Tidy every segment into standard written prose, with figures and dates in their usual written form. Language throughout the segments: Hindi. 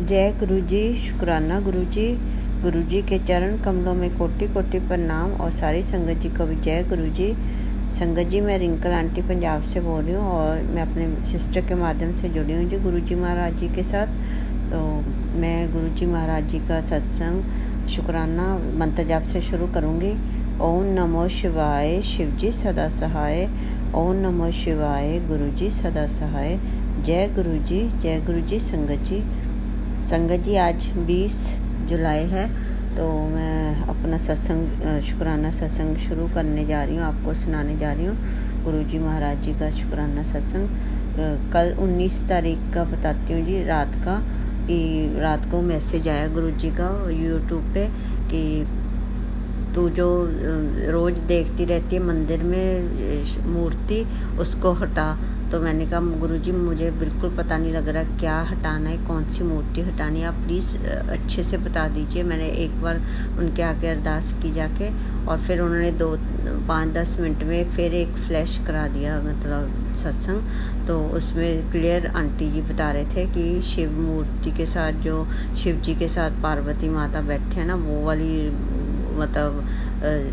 जय गुरु जी। शुक्राना गुरु जी के चरण कमलों में कोटि कोटि प्रणाम और सारी संगत जी को भी जय गुरु जी। संगत जी, मैं रिंकल आंटी पंजाब से बोल रही हूँ और मैं अपने सिस्टर के माध्यम से जुड़ी हूँ जी गुरु जी महाराज जी के साथ। तो मैं गुरु जी महाराज जी का सत्संग शुक्राना मंत्र जाप से शुरू करूँगी। ओम नमो शिवाय, शिव जी सदा सहाय। ओम नमो शिवाय, गुरु जी सदा सहाय। जय गुरु जी। संगत जी आज 20 जुलाई है, तो मैं अपना सत्संग शुक्राना सत्संग शुरू करने जा रही हूँ, आपको सुनाने जा रही हूँ गुरु जी महाराज जी का शुक्राना सत्संग। कल 19 तारीख का बताती हूँ जी, रात को मैसेज आया गुरु जी का यूट्यूब पे कि तू जो रोज़ देखती रहती है मंदिर में मूर्ति, उसको हटा। तो मैंने कहा गुरुजी मुझे बिल्कुल पता नहीं लग रहा क्या हटाना है, कौन सी मूर्ति हटानी है, आप प्लीज़ अच्छे से बता दीजिए। मैंने एक बार उनके आके अरदास की जाके, और फिर उन्होंने 5-10 मिनट में फिर एक फ्लैश करा दिया, मतलब सत्संग। तो उसमें क्लियर आंटी जी बता रहे थे कि शिव मूर्ति के साथ जो शिव जी के साथ पार्वती माता बैठे हैं ना, वो वाली मतलब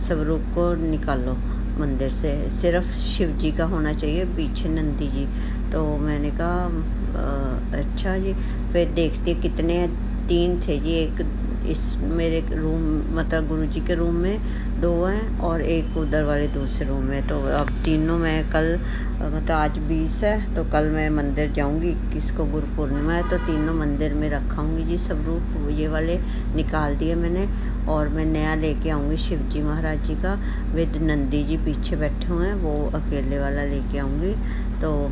स्वरूप को निकालो मंदिर से, सिर्फ शिव जी का होना चाहिए, पीछे नंदी जी। तो मैंने कहा अच्छा जी। फिर देखते कितने 3 थे जी, एक इस मेरे रूम मतलब गुरु जी के रूम में 2 हैं और एक उधर वाले दूसरे रूम में। तो अब तीनों मैं कल मतलब आज 20 है, तो कल मैं मंदिर जाऊंगी, 21 को गुरु पूर्णिमा है, तो तीनों मंदिर में रखाऊंगी जी। सब रूप ये वाले निकाल दिए मैंने, और मैं नया लेके आऊँगी शिव जी महाराज जी का विद नंदी जी पीछे बैठे हुए हैं, वो अकेले वाला लेके आऊँगी। तो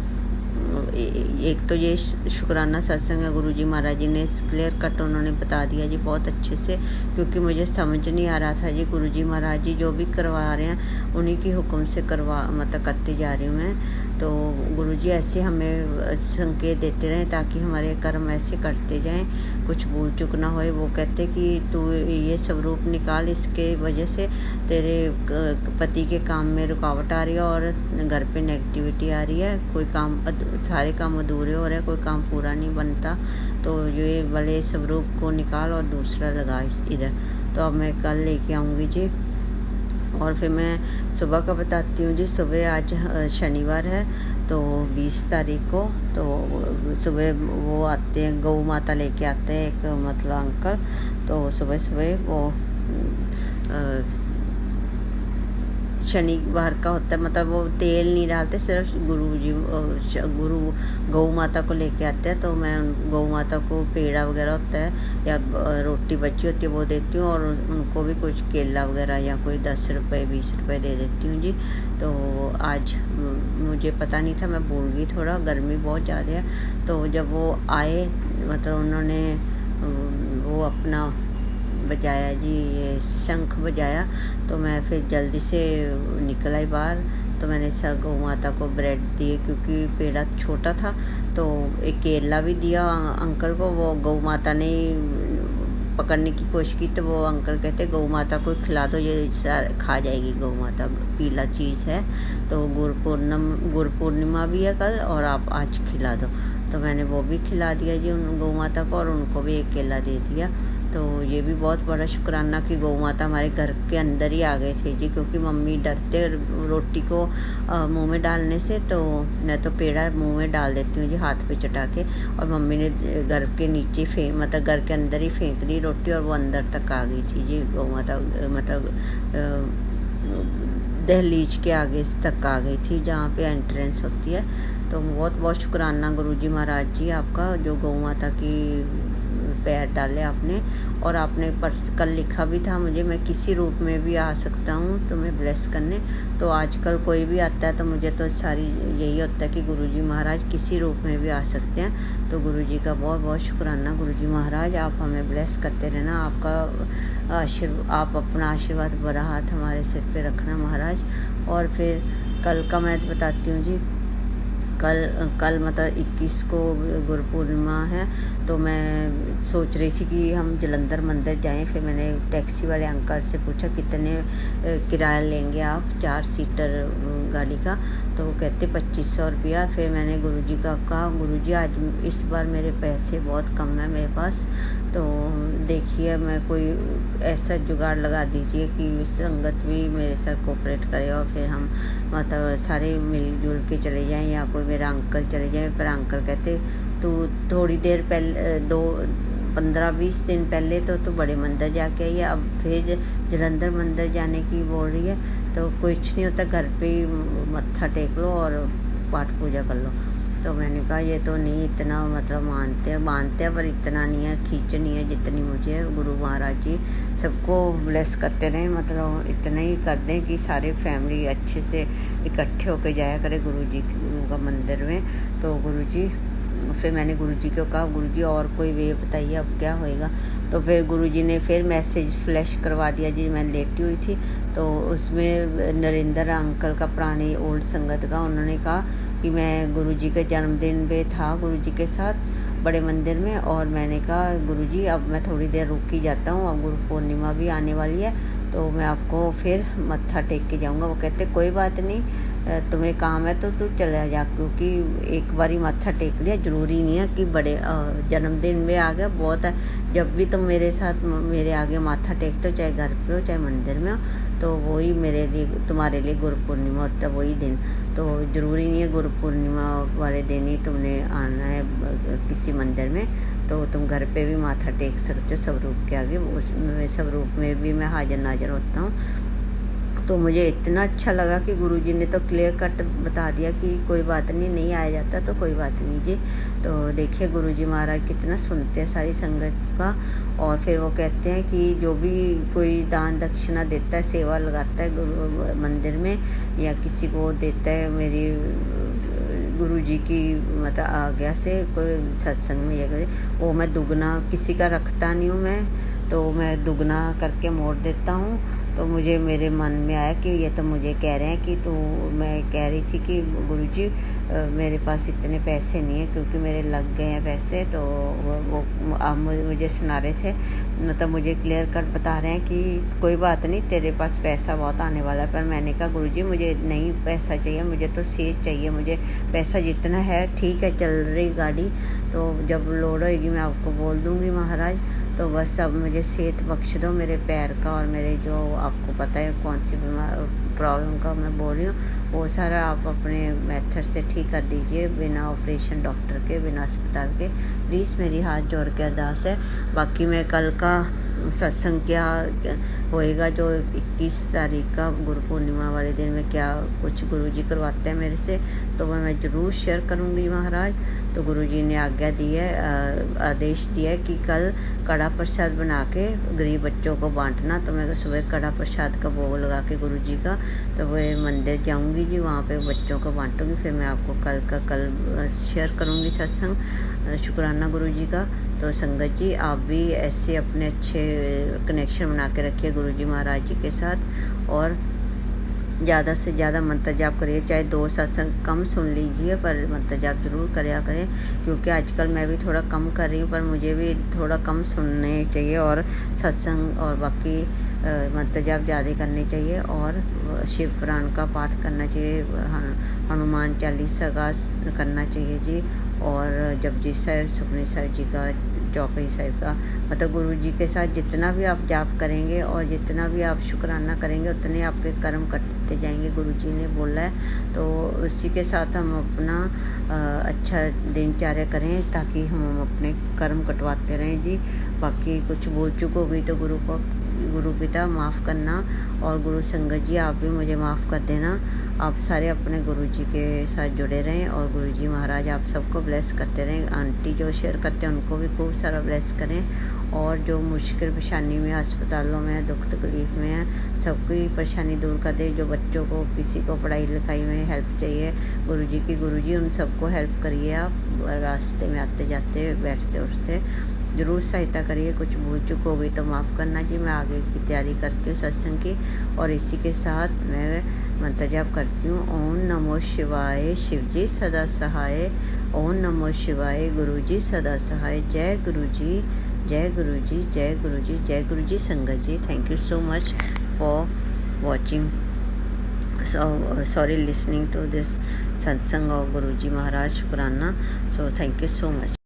एक तो ये शुक्राना सत्संग है, गुरु जी महाराज जी ने क्लियर कट उन्होंने बता दिया जी बहुत अच्छे से, क्योंकि मुझे समझ नहीं आ रहा था जी। गुरु जी महाराज जी जो भी करवा रहे हैं उन्हीं की हुक्म से मतलब करती जा रही हूँ मैं। तो गुरु जी ऐसे हमें संकेत देते रहें ताकि हमारे कर्म ऐसे करते जाएं, कुछ भूल चूक ना होए। वो कहते कि तू ये सब रूप निकाल, इसके वजह से तेरे पति के काम में रुकावट आ रही है और घर पे नेगेटिविटी आ रही है, कोई काम सारे काम अधूरे हो रहे हैं, कोई काम पूरा नहीं बनता। तो ये वाले स्वरूप को निकाल और दूसरा लगा इधर। तो अब मैं कल लेके आऊँगी जी। और फिर मैं सुबह का बताती हूँ जी। सुबह आज शनिवार है, तो 20 तारीख को, तो सुबह वो आते हैं, गौ माता लेके आते हैं एक मतलब अंकल। तो सुबह सुबह वो शनिवार का होता है, मतलब वो तेल नहीं डालते, सिर्फ गुरु गौ माता को लेके आते हैं। तो मैं गौ माता को पेड़ा वगैरह होता है या रोटी बची होती है वो देती हूँ, और उनको भी कुछ केला वगैरह या कोई 10 रुपये 20 रुपये दे देती हूँ जी। तो आज मुझे पता नहीं था, मैं भूल गई, थोड़ा गर्मी बहुत ज़्यादा है। तो जब वो आए मतलब उन्होंने वो अपना बजाया जी, ये शंख बजाया, तो मैं फिर जल्दी से निकल आई बाहर। तो मैंने सब गौ माता को ब्रेड दिए, क्योंकि पेड़ा छोटा था। तो एक केला भी दिया अंकल को, वो गौ माता ने पकड़ने की कोशिश की, तो वो अंकल कहते गौ माता को खिला दो, ये खा जाएगी गौ माता, पीला चीज़ है। तो गुरु पूर्णिमा भी है कल, और आप आज खिला दो। तो मैंने वो भी खिला दिया जी उन गौ माता को, और उनको भी एक केला दे दिया। तो ये भी बहुत बड़ा शुक्राना कि गौ माता हमारे घर के अंदर ही आ गए थे जी, क्योंकि मम्मी डरते रोटी को मुंह में डालने से। तो मैं तो पेड़ा मुंह में डाल देती हूँ जी हाथ पे चटा के, और मम्मी ने घर के नीचे मतलब घर के अंदर ही फेंक दी रोटी, और वो अंदर तक आ गई थी जी गौ माता, मतलब दहलीज के आगे तक आ गई थी जहाँ पे एंट्रेंस होती है। तो बहुत बहुत शुक्राना गुरु जी महाराज जी आपका, जो गौ माता की पैर डाले आपने। और आपने कल लिखा भी था मुझे, मैं किसी रूप में भी आ सकता हूँ तुम्हें ब्लेस करने। तो आजकल कोई भी आता है तो मुझे तो सारी यही होता है कि गुरुजी महाराज किसी रूप में भी आ सकते हैं। तो गुरुजी का बहुत बहुत शुक्राना गुरुजी महाराज, आप हमें ब्लेस करते रहना। आपका आप अपना आशीर्वाद बड़ा हाथ हमारे सिर पे रखना महाराज। और फिर कल का मैं बताती हूँ जी। कल मतलब 21 को गुरु पूर्णिमा है, तो मैं सोच रही थी कि हम जलंधर मंदिर जाएं। फिर मैंने टैक्सी वाले अंकल से पूछा कितने किराया लेंगे आप 4 सीटर गाड़ी का, तो वो कहते 2500 रुपया। फिर मैंने गुरुजी का कहा, गुरुजी आज इस बार मेरे पैसे बहुत कम है मेरे पास, तो देखिए मैं कोई ऐसा जुगाड़ लगा दीजिए कि संगत भी मेरे साथ कोऑपरेट करे और फिर हम मतलब सारे मिलजुल के चले जाएं, या कोई मेरा अंकल चले जाए। पर अंकल कहते तू थोड़ी देर पहले 15-20 दिन पहले तो बड़े मंदिर जाके आई है, अब फिर जलंधर मंदिर जाने की बोल रही है, तो कुछ नहीं होता, घर पे ही मत्था टेक लो और पाठ पूजा कर लो। तो मैंने कहा ये तो नहीं इतना मतलब मानते हैं पर इतना नहीं है, खींच नहीं है जितनी मुझे। गुरु महाराज जी सबको ब्लेस करते रहें, मतलब इतना ही कर दें कि सारे फैमिली अच्छे से इकट्ठे होकर जाया करे गुरु जी का मंदिर में। तो गुरु जी फिर मैंने गुरुजी को कहा, गुरुजी और कोई वे बताइए अब क्या होएगा। तो फिर गुरुजी ने फिर मैसेज फ्लैश करवा दिया जी, मैं लेटी हुई थी, तो उसमें नरेंद्र अंकल का पुरानी ओल्ड संगत का, उन्होंने कहा कि मैं गुरुजी के जन्मदिन पे था गुरुजी के साथ बड़े मंदिर में, और मैंने कहा गुरुजी अब मैं थोड़ी देर रुक ही जाता हूँ, अब गुरु पूर्णिमा भी आने वाली है, तो मैं आपको फिर मत्था टेक के जाऊँगा। वो कहते कोई बात नहीं, तुम्हें काम है तो तू चला जा, क्योंकि एक बारी माथा टेक लिया, ज़रूरी नहीं है कि बड़े जन्मदिन में आ गया बहुत है, जब भी तुम मेरे साथ मेरे आगे माथा टेकते हो, चाहे घर पे हो चाहे मंदिर में हो, तो वही मेरे लिए तुम्हारे लिए गुरु पूर्णिमा होता है वही दिन। तो ज़रूरी नहीं है गुरु पूर्णिमा वाले दिन ही तुमने आना है किसी मंदिर में, तो तुम घर पे भी माथा टेक सकते हो स्वरूप के आगे, उसमें स्वरूप में भी मैं हाजिर नाजिर होता हूँ। तो मुझे इतना अच्छा लगा कि गुरुजी ने तो क्लियर कट बता दिया कि कोई बात नहीं, नहीं आया जाता तो कोई बात नहीं जी। तो देखिए गुरुजी महाराज कितना सुनते हैं सारी संगत का, और फिर वो कहते हैं कि जो भी कोई दान दक्षिणा देता है, सेवा लगाता है गुरु मंदिर में या किसी को देता है मेरी गुरुजी की मतलब आज्ञा से कोई सत्संग में, या वो मैं दुगना किसी का रखता नहीं हूँ, मैं तो मैं दुगना करके मोड़ देता हूँ। तो मुझे मेरे मन में आया कि ये तो मुझे कह रहे हैं कि तो मैं कह रही थी कि गुरुजी मेरे पास इतने पैसे नहीं हैं क्योंकि मेरे लग गए हैं पैसे, तो वो आप मुझे सुना रहे थे, मतलब मुझे क्लियर कट बता रहे हैं कि कोई बात नहीं तेरे पास पैसा बहुत आने वाला है। पर मैंने कहा गुरुजी मुझे नहीं पैसा चाहिए, मुझे तो सेज चाहिए, मुझे पैसा जितना है ठीक है, चल रही गाड़ी, तो जब लोड होएगी मैं आपको बोल दूँगी महाराज, तो बस अब मुझे सेहत बख्श दो मेरे पैर का, और मेरे जो आपको पता है कौन सी प्रॉब्लम का मैं बोल रही हूँ, वो सारा आप अपने मेथड से ठीक कर दीजिए, बिना ऑपरेशन डॉक्टर के, बिना अस्पताल के, प्लीज़ मेरी हाथ जोड़ के अरदास है। बाकी मैं कल का सत्संग क्या होएगा जो 21 तारीख का गुरु पूर्णिमा वाले दिन में क्या कुछ गुरुजी करवाते हैं मेरे से, तो मैं ज़रूर शेयर करूँगी महाराज। तो गुरुजी ने आज्ञा दी है, आदेश दिया है कि कल कड़ा प्रसाद बना के गरीब बच्चों को बांटना, तो मैं सुबह कड़ा प्रसाद का भोग लगा के गुरुजी का तो वह मंदिर जाऊंगी जी, वहाँ पे बच्चों को बांटूंगी। फिर मैं आपको कल शेयर करूँगी सत्संग, शुक्राना गुरुजी का। तो संगत जी आप भी ऐसे अपने अच्छे कनेक्शन बना के रखिए गुरुजी महाराज जी के साथ, और ज़्यादा से ज़्यादा मंत्र जाप करिए, चाहे 2 सत्संग कम सुन लीजिए पर मंत्र जाप जरूर करिया करें, क्योंकि आजकल मैं भी थोड़ा कम कर रही हूँ, पर मुझे भी थोड़ा कम सुनने चाहिए, और सत्संग और बाकी मंत्र जाप ज़्यादा करनी चाहिए, और शिव पुराण का पाठ करना चाहिए, हनुमान चालीसा का करना चाहिए जी, और जपजी साहिब, सुखमनी साहिब जी का, चौपाई साहिब का, मतलब गुरु जी के साथ जितना भी आप जाप करेंगे और जितना भी आप शुक्राना करेंगे उतने आपके कर्म कटते जाएंगे, गुरु जी ने बोला है। तो उसी के साथ हम अपना अच्छा दिनचर्या करें ताकि हम अपने कर्म कटवाते रहें जी। बाकी कुछ भूल चूक हो गई तो गुरु पिता माफ़ करना, और गुरु संगत जी आप भी मुझे माफ़ कर देना। आप सारे अपने गुरु जी के साथ जुड़े रहें, और गुरु जी महाराज आप सबको ब्लेस करते रहें। आंटी जो शेयर करते हैं उनको भी खूब सारा ब्लेस करें, और जो मुश्किल परेशानी में अस्पतालों में दुख तकलीफ़ में है सबकी परेशानी दूर कर दे। जो बच्चों को किसी को पढ़ाई लिखाई में हेल्प चाहिए गुरु जी उन सबको हेल्प करिए। आप रास्ते में आते जाते बैठते उठते ज़रूर सहायता करिए। कुछ भूल चूक हो गई तो माफ़ करना जी। मैं आगे की तैयारी करती हूँ सत्संग की, और इसी के साथ मैं मंत्र जाप करती हूँ। ओम नमो शिवाय, शिव जी सदा सहाय। ओम नमो शिवाय, गुरु जी सदा सहाय। जय गुरु जी, जय गुरु जी, जय गुरु जी, जय गुरु जी। संगत जी, thank you so much for watching, sorry, listening to this satsang of Guruji Maharaj, Shukrana. So thank you so much.